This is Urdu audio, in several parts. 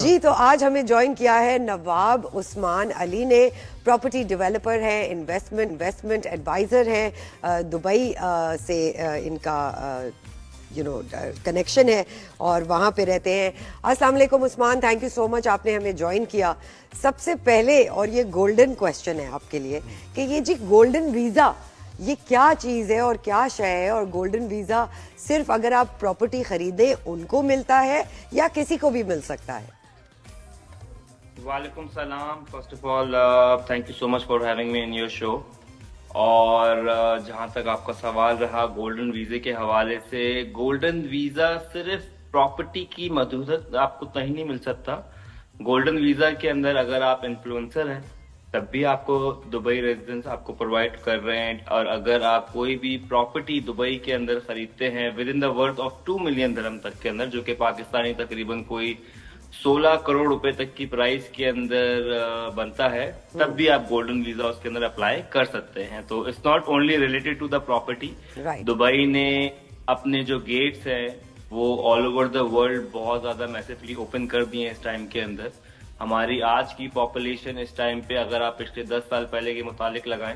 جی تو آج ہمیں جوائن کیا ہے نواب عثمان علی نے. پراپرٹی ڈیولپر ہیں, انویسٹمنٹ ایڈوائزر ہیں, دبئی سے ان کا کنیکشن ہے اور وہاں پہ رہتے ہیں. السلام علیکم عثمان, تھینک یو سو مچ, آپ نے ہمیں جوائن کیا. سب سے پہلے, اور یہ گولڈن کویسچن ہے آپ کے لیے, کہ یہ جی گولڈن ویزا یہ کیا چیز ہے اور کیا شے ہے, اور گولڈن ویزا صرف اگر آپ پراپرٹی خریدیں ان کو ملتا ہے یا کسی کو بھی مل سکتا ہے؟ وعلیکم السلام. First of all thank you so much for having me in your show. اور جہاں تک آپ کا سوال رہا گولڈن ویزے کے حوالے سے, گولڈن ویزا صرف پراپرٹی کی محدودیت آپ کو کہیں نہیں مل سکتا. گولڈن ویزا کے اندر اگر آپ انفلوئنسر ہیں تب بھی آپ کو دبئی ریزیڈنس آپ کو پرووائڈ کر رہے ہیں, اور اگر آپ کوئی بھی پراپرٹی دبئی کے اندر خریدتے ہیں with in the worth of 2 million درہم تک کے اندر, جو کہ پاکستانی تقریباً کوئی 16 کروڑ روپے تک کی پرائز کے اندر بنتا ہے, تب بھی آپ گولڈن ویزا اس کے اندر اپلائی کر سکتے ہیں. تو it's not only related to the property. Dubai نے اپنے جو گیٹس ہیں وہ آل اوور دا ورلڈ بہت زیادہ میسفلی اوپن کر دیے ہیں اس ٹائم کے اندر. ہماری آج کی پاپولیشن اس ٹائم پہ اگر آپ پچھلے 10 سال پہلے کے متعلق لگائیں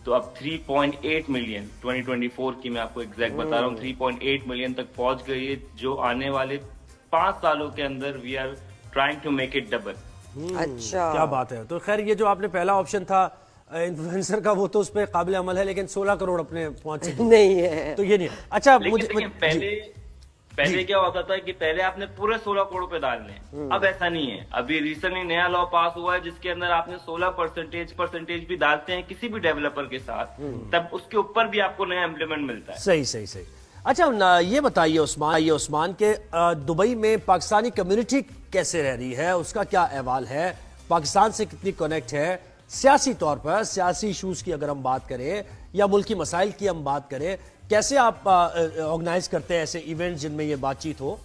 تو اب 3.8 ملین 2024 کی میں آپ کو ایگزیکٹ بتا رہا ہوں 3.8 ملین تک پہنچ گئی ہے, جو آنے والے 5 سالوں کے اندر we are trying to make it double. اچھا, کیا بات ہے. تو خیر یہ جو آپ نے پہلا آپشن تھا انفلوئنسر کا وہ تو اس پہ قابل عمل ہے, لیکن 16 کروڑ اپنے پہنچ نہیں ہے تو یہ نہیں. اچھا پہلے کیا ہوتا تھا کہ پہلے آپ نے پورے 16 کروڑ روپے ڈالنے, اب ایسا نہیں ہے. ابھی ریسنٹلی نیا لا پاس ہوا ہے جس کے اندر آپ نے 16% بھی ڈالتے ہیں کسی بھی ڈیولپر کے ساتھ, تب اس کے اوپر بھی آپ کو نیا امپلیمنٹ ملتا ہے. صحیح. اچھا یہ بتائیے عثمان کہ دبئی میں پاکستانی کمیونٹی کیسے رہ رہی ہے, اس کا کیا احوال ہے, پاکستان سے کتنی کنیکٹ ہے سیاسی طور پر, سیاسی ایشوز کی اگر ہم بات کریں یا ملکی مسائل کی ہم بات کریں, کیسے آپ آرگنائز کرتے ہیں ایسے ایونٹ جن میں یہ بات چیت ہو؟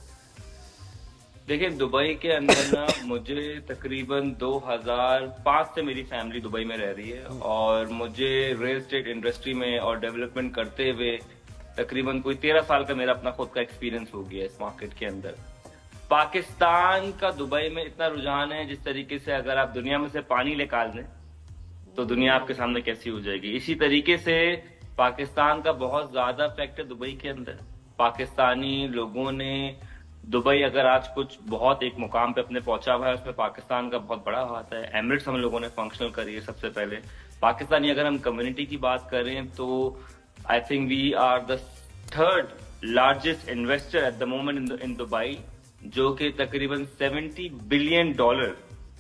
دیکھیں دبئی کے اندر نا مجھے تقریباً 2005 سے میری فیملی دبئی میں رہ رہی ہے, اور مجھے ریل اسٹیٹ انڈسٹری میں اور ڈیولپمنٹ کرتے ہوئے تقریباً کوئی 13 سال کا میرا اپنا خود کا ایکسپیرینس ہو گیا اس مارکیٹ کے اندر. پاکستان کا دبئی میں اتنا رجحان ہے, جس طریقے سے اگر آپ دنیا میں سے پانی نکال دیں تو دنیا آپ کے سامنے کیسی ہو جائے گی, اسی طریقے سے پاکستان کا بہت زیادہ افیکٹ ہے دبئی کے اندر. پاکستانی لوگوں نے دبئی اگر آج کچھ بہت ایک مقام پہ اپنے پہنچا ہوا ہے, اس میں پاکستان کا بہت بڑا ہاتھ ہے. ایمریٹس ہم لوگوں نے فنکشنل کری ہے سب سے پہلے. پاکستانی اگر ہم کمیونٹی کی بات کریں تو I think we are the third largest investor at the moment in Dubai, جو کہ تقریباً $70 بلین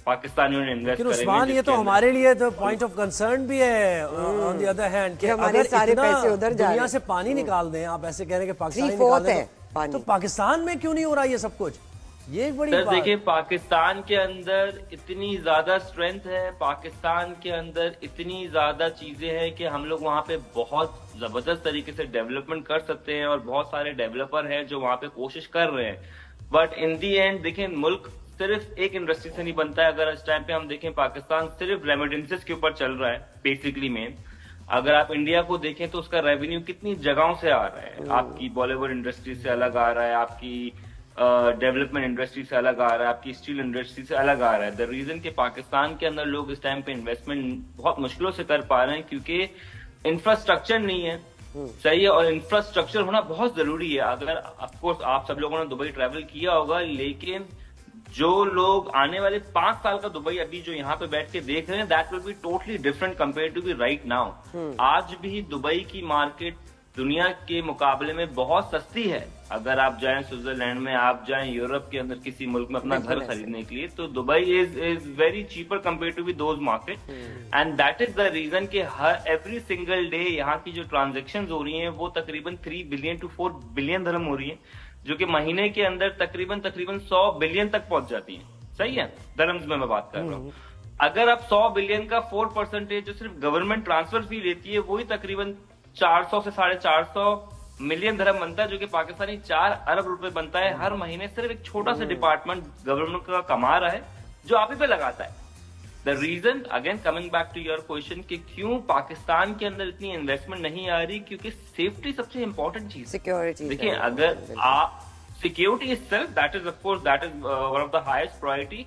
پاکستانیوں نے انویسٹ کرے. لیکن عثمان یہ تو ہمارے لیے تو پوائنٹ آف کنسرن بھی ہے on the other hand کہ ہمارے سارے پیسے ادھر جا رہے ہیں. دنیا سے پانی نکال دیں, آپ ایسے کہہ رہے ہیں کہ پاکستان نکال دیں, تو پاکستان میں کیوں نہیں ہو رہا یہ سب کچھ؟ یہ ایک بڑی بات. دیکھیں پاکستان کے اندر اتنی زیادہ اسٹرینتھ ہے, پاکستان کے اندر اتنی زیادہ چیزیں ہیں کہ ہم لوگ وہاں پہ بہت زبردست طریقے سے ڈیولپمنٹ کر سکتے ہیں, اور بہت سارے ڈیولپر ہیں جو وہاں پہ کوشش کر رہے ہیں. بٹ ان دی اینڈ دیکھیں ملک صرف ایک انڈسٹری سے نہیں بنتا ہے. اگر اس ٹائم پہ ہم دیکھیں پاکستان صرف ریمیڈنسز کے اوپر چل رہا ہے بیسکلی مین. اگر آپ انڈیا کو دیکھیں تو اس کا ریونیو کتنی جگہوں سے آ رہا ہے, آپ کی بالی ووڈ انڈسٹری سے الگ آ رہا ہے, آپ کی ڈیولپمنٹ انڈسٹری سے الگ آ رہا ہے, آپ کی اسٹیل انڈسٹری سے الگ آ رہا ہے. دا ریزن کہ پاکستان کے اندر لوگ اس ٹائم پہ انویسٹمنٹ بہت مشکلوں سے کر پا رہے ہیں کیونکہ انفراسٹرکچر نہیں ہے صحیح ہے, اور انفراسٹرکچر ہونا بہت ضروری ہے. اگر آف کورس آپ سب لوگوں نے دبئی ٹریول کیا ہوگا, لیکن جو لوگ آنے والے 5 سال کا دبئی ابھی جو یہاں پہ بیٹھ کے دیکھ رہے ہیں that will be totally different compare to be right now. آج بھی دبئی کی مارکیٹ دنیا کے مقابلے میں بہت سستی ہے. اگر آپ جائیں سوئٹزرلینڈ میں, آپ جائیں یورپ کے اندر کسی ملک میں اپنا گھر خریدنے کے لیے, تو Dubai is very cheaper compare to be those market. And that is the reason کہ ہر ایوری سنگل ڈے یہاں کی جو ٹرانزیکشن ہو رہی ہیں وہ تقریباً 3 بلین to 4 بلین درہم ہو رہی ہیں, جو کہ مہینے کے اندر تقریباً 100 بلین تک پہنچ جاتی ہیں. صحیح ہے, درہمز میں بات کر رہا ہوں. اگر آپ 100 بلین کا 4% جو صرف گورنمنٹ ٹرانسفر فی لیتی ہے وہی تقریباً 400 سے 450 ملین درہم بنتا ہے, جو کہ پاکستانی 4 ارب روپے بنتا ہے ہر مہینے. صرف ایک چھوٹا سا ڈپارٹمنٹ گورنمنٹ کا کما رہا ہے جو آپ ہی پہ لگاتا ہے. The reason again coming back to your question کہ کیوں پاکستان کے اندر اتنی انویسٹمنٹ نہیں آ رہی, کیونکہ سیفٹی سب سے امپورٹنٹ چیز. سیکورٹی. دیکھیں اگر آپ security itself, that is of course that is one of the highest priority.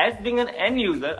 as being an end user,